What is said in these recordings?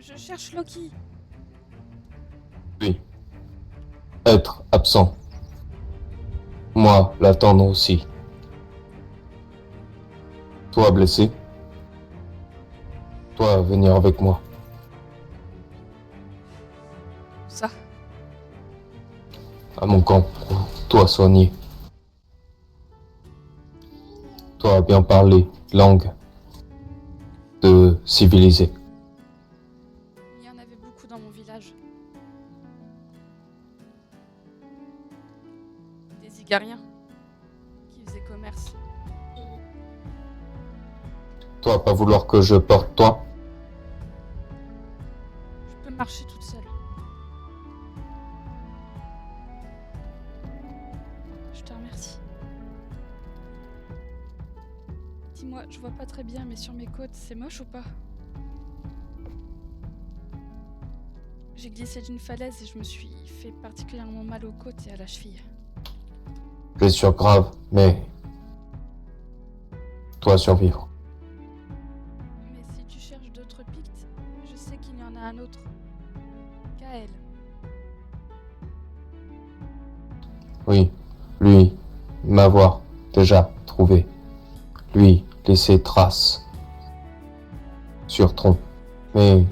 Je cherche Loki. Lui, être absent. Moi, l'attendre aussi. Toi, blessé. Toi, venir avec moi. Ça. À mon camp. Toi, soigné. Toi, bien parler. Langue. De civilisé. Il y en avait beaucoup dans mon village. Des Igariens qui faisaient commerce. Toi, pas vouloir que je porte toi. Je peux marcher toute seule. Je te remercie. Dis-moi, je vois pas très bien, mais sur mes côtes, c'est moche ou pas? J'ai glissé d'une falaise et je me suis fait particulièrement mal aux côtes et à la cheville. Blessure grave, mais... Toi, survivre. Mais si tu cherches d'autres Pictes, je sais qu'il y en a un autre. Kael. Oui, lui, m'avoir déjà trouvé. Lui, laisser trace sur tronc. Mais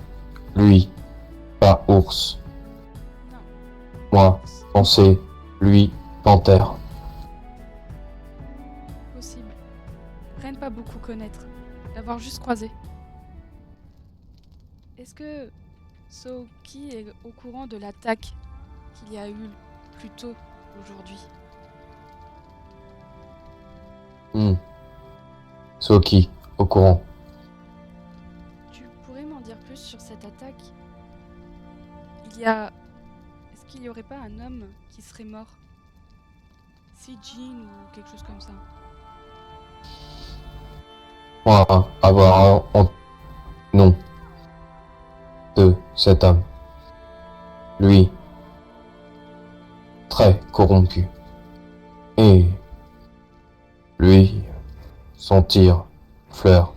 lui, pas ours. Non. Moi, penser, lui, panthère. Possible. Rien de pas beaucoup connaître. L'avoir juste croisé. Est-ce que Soki est au courant de l'attaque qu'il y a eu plus tôt aujourd'hui? Soki, au courant. Tu pourrais m'en dire plus sur cette attaque? Est-ce qu'il y aurait pas un homme qui serait mort? Sijin ou quelque chose comme ça? Moi, avoir un nom de cet homme. Lui, très corrompu. Et lui, sentir, fleur,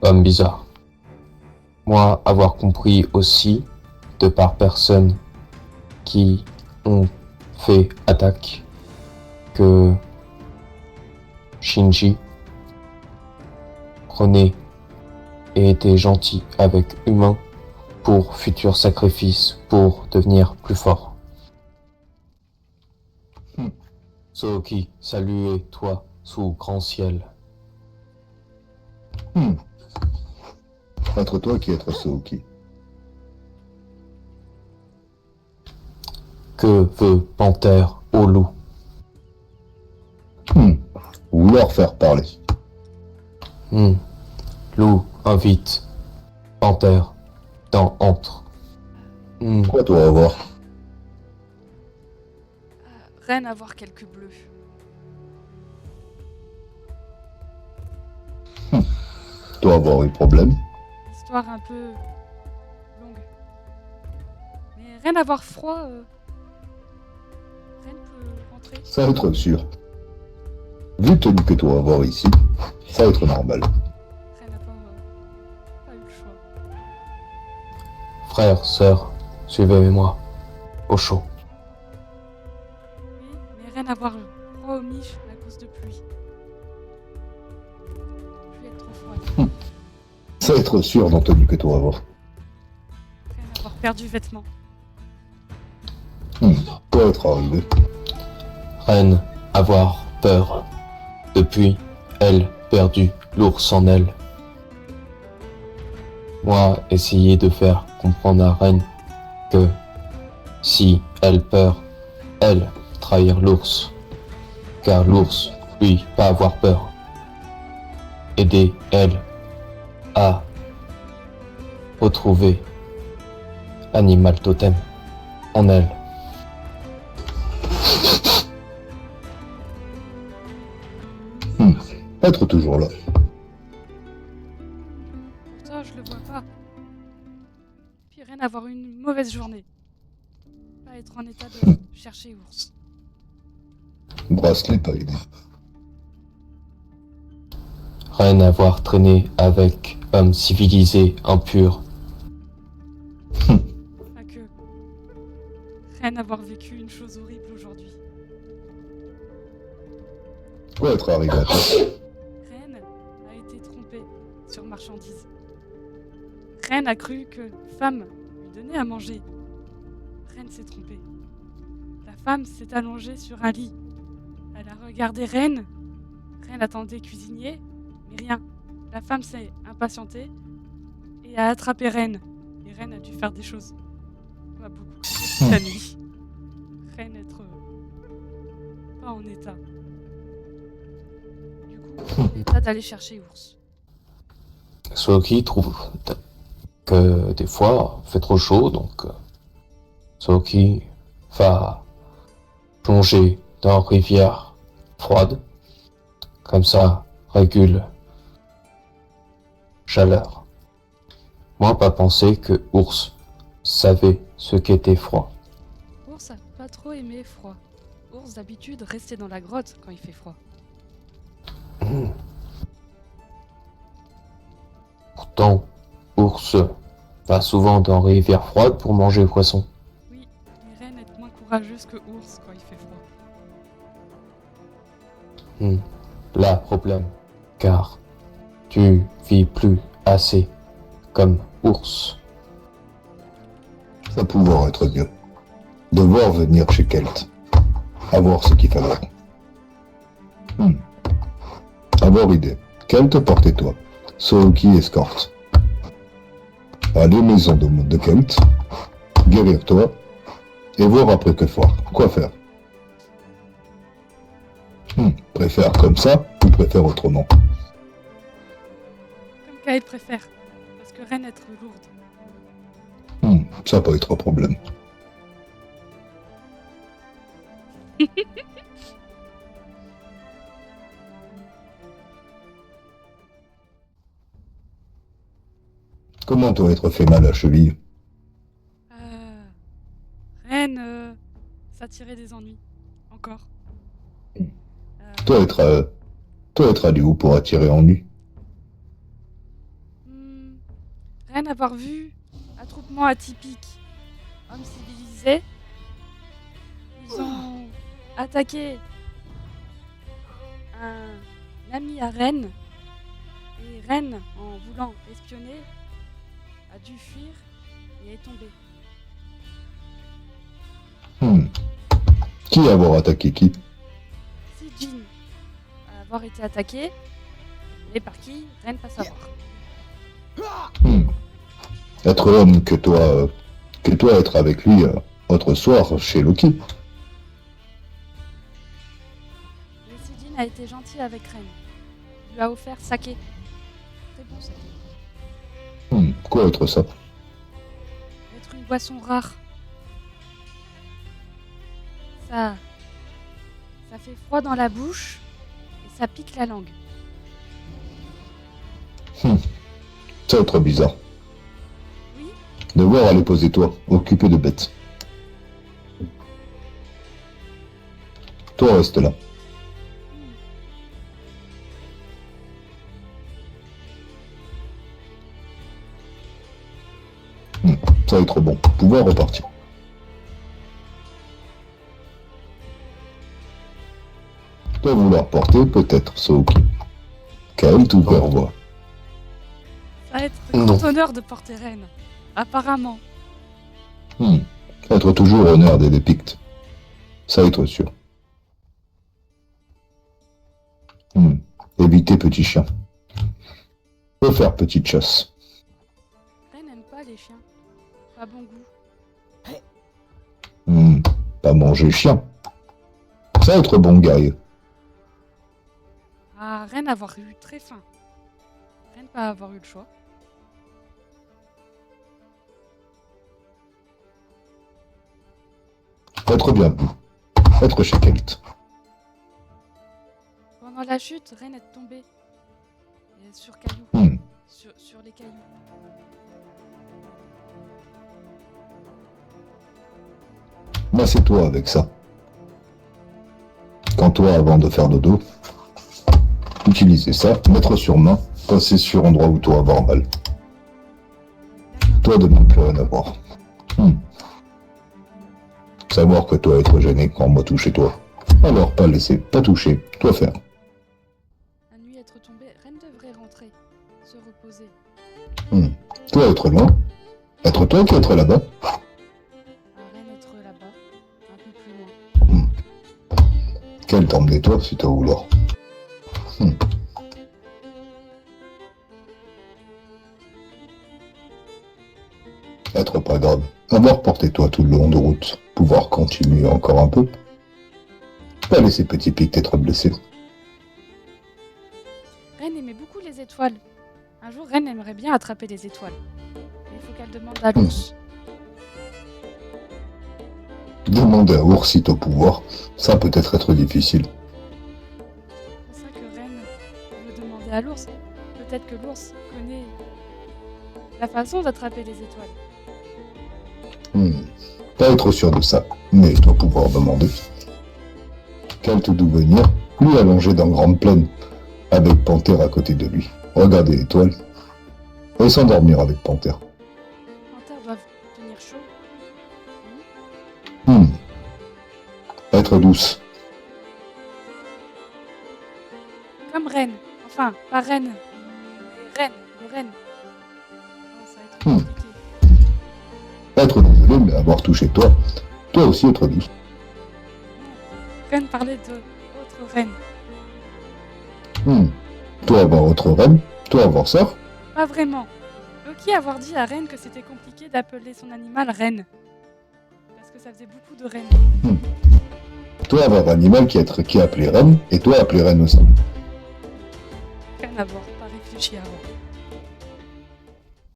homme bizarre. Moi, avoir compris aussi, de par personnes qui ont fait attaque, que Shinji prenait et était gentil avec humain pour futur sacrifice, pour devenir plus fort. Soki, saluez toi sous grand ciel. Entre toi qui être Soki. Que veut Panthère au loup? Ou leur faire parler. Loup invite Panthère dans entre. Quoi toi avoir? Rien à voir quelques bleus. Toi avoir eu problème? Histoire un peu longue. Mais rien à voir froid. Rien ne peut rentrer. Ça va être sûr. Vu tenu que toi avoir ici, ça va être normal. Rien n'a pas eu le choix. Frère, sœur, suivez-moi. Au chaud. Oui, mais rien à voir froid aux miches à cause de pluie. Pluie être trop froide. Ça va être sûr d'en tenu que toi avoir. Rien à avoir perdu vêtements. Quoi être arrivé? Reine, avoir peur. Depuis, elle perdu l'ours en elle. Moi, essayer de faire comprendre à Reine que si elle peur, elle trahir l'ours. Car l'ours, lui, pas avoir peur. Aider elle à retrouver animal totem en elle. Être toujours là. Pourtant, je le vois pas. Puis rien à avoir une mauvaise journée. Pas être en état de chercher ours. Bracelet pas aidé. Rien à voir traîner avec homme civilisé, impur. vécu une chose horrible aujourd'hui. Quoi être arrivé à toi? Ren a été trompée sur marchandises. Ren a cru que femme lui donnait à manger. Ren s'est trompée. La femme s'est allongée sur un lit. Elle a regardé Ren. Ren attendait cuisinier, mais rien. La femme s'est impatientée et a attrapé Ren. Et Ren a dû faire des choses. Pas beaucoup. Toute la nuit. Ren être pas en état. Du coup, en état d'aller chercher Ours. Soki trouve que des fois, il fait trop chaud, donc Soki va plonger dans une rivière froide. Comme ça, régule chaleur. Moi, pas pensé que Ours savait ce qu'était froid. Ours a pas trop aimé froid. Ours d'habitude restait dans la grotte quand il fait froid. Pourtant, Ours va souvent dans les rivières froides pour manger le poisson. Oui, mais Ren est moins courageuse que Ours quand il fait froid. Là, problème, car tu vis plus assez comme Ours. Ça pouvoir être mieux. Devoir venir chez Kelt. Avoir ce qu'il fallait. Avoir idée. Kelt, portez-toi. Soki escorte. Aller maison de Kelt. Guérir-toi. Et voir après que faire. Quoi faire. Préfère comme ça ou préfère autrement? Comme Kael préfère, parce que Ren est trop lourde. Ça peut être un problème. Comment doit être fait mal à la cheville? Ren s'attirait des ennuis. Encore. Toi être allé où pour attirer ennui? Ren avoir vu attroupement atypique. Hommes civilisés. Ils ont attaqué un ami à Ren. Et Ren, en voulant espionner, a dû fuir et est tombé. Qui avoir attaqué qui? Si Jin a avoir été attaqué, mais par qui, Ren pas savoir. Être homme que toi être avec lui autre soir chez Loki. Mais si Jin a été gentil avec Ren, il lui a offert saké. Très bon saké. Quoi être ça? Être une boisson rare. Ça fait froid dans la bouche et ça pique la langue. Ça être bizarre. Oui, Devoir aller poser toi, occupé de bêtes. Toi reste là. Ça va être bon. Pouvoir repartir. Toi vouloir porter peut-être Soki. Kelt ou Vervoix. ça va être le grand honneur de porter Ren. Apparemment. Être toujours honneur des Pictes. Ça être sûr. Éviter petit chien. Peut faire petite chasse. Ren n'aime pas les chiens. Pas bon goût. Pas manger chien. Ça être bon guerrier. Ah, Ren avoir eu très faim. Ren pas avoir eu le choix. Être bien vu. Être chez Kelt. Pendant la chute, Ren est tombé. Et sur cailloux. Sur les cailloux. Massieds-toi avec ça. Quand toi, avant de faire dodo, utilisez ça, mettre sur main, passer sur endroit où toi avoir mal. Toi de même plus rien à voir. Savoir que toi être gêné quand moi toucher toi. Alors pas laisser, pas toucher, toi faire. La nuit être tombée, Reine devrait rentrer, se reposer. Toi être loin. Être toi qui être là-bas. Reine être là-bas, un peu plus loin. Qu'elle t'emmener toi si t'as vouloir. Être pas grave. Avoir porté toi tout le long de route. Pouvoir continuer encore un peu. Pas laisser petit pic t'être blessé. Reine aimait beaucoup les étoiles. Un jour, Reine aimerait bien attraper les étoiles. Mais il faut qu'elle demande à l'ours. Demander à ours si t'as pouvoir, ça peut être difficile. C'est pour ça que Reine veut demander à l'ours. Peut-être que l'ours connaît la façon d'attraper les étoiles. Pas être sûr de ça, mais toi pouvoir demander. Qu'elle te d'où venir, lui allongé dans grande plaine, avec Panthère à côté de lui. Regarder l'étoile. Et s'endormir avec Panthère. Panthère doivent tenir chaud. Être douce. Comme Reine. Enfin, pas Reine. Mais Reine. Le Reine. Oh, ça va être compliqué. Être désolé, mais avoir touché toi. Toi aussi être douce. Reine parlait de autre Reine. Toi avoir autre reine. Toi avoir sœur. Pas vraiment. Loki avoir dit à Reine que c'était compliqué d'appeler son animal Reine. Parce que ça faisait beaucoup de Reines. Toi avoir animal qui est appelé reine. Et toi appelé reine aussi. Rien à voir, pas réfléchi avant.